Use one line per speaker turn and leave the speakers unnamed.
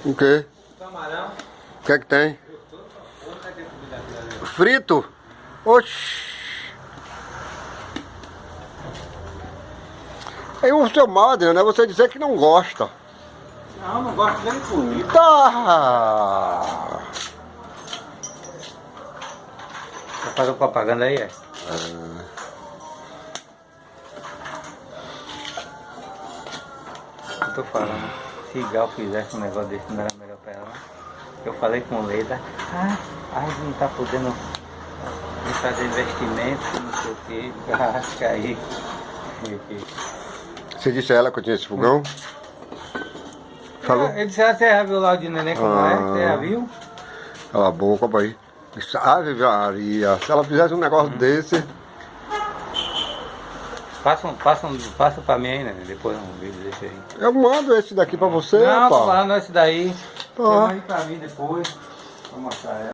O quê?
Camarão.
O que é que tem? Frito? Oxi. É o seu mal, Adriano, é você dizer que não gosta.
Não, não gosto nem de comida.
Tá.
Tá fazendo propaganda aí, é? Eu tô falando. Se Gal fizesse um negócio desse, não era melhor pra ela, não? Eu falei com o Leda, a gente não tá podendo fazer investimento, não sei o que, acho que aí.
Você disse a ela que eu tinha esse fogão? Falou?
Ele disse, você já viu lá o de neném como é? Você já viu?
Cala a boca, pai. Ave Maria. Se ela fizesse um negócio desse.
Passa pra mim aí, né? Depois um vídeo desse aí.
Eu mando esse daqui pra você,
Não, tô
pá.
falando esse daí.
Tá.
Você manda pra mim depois. Vou mostrar ela.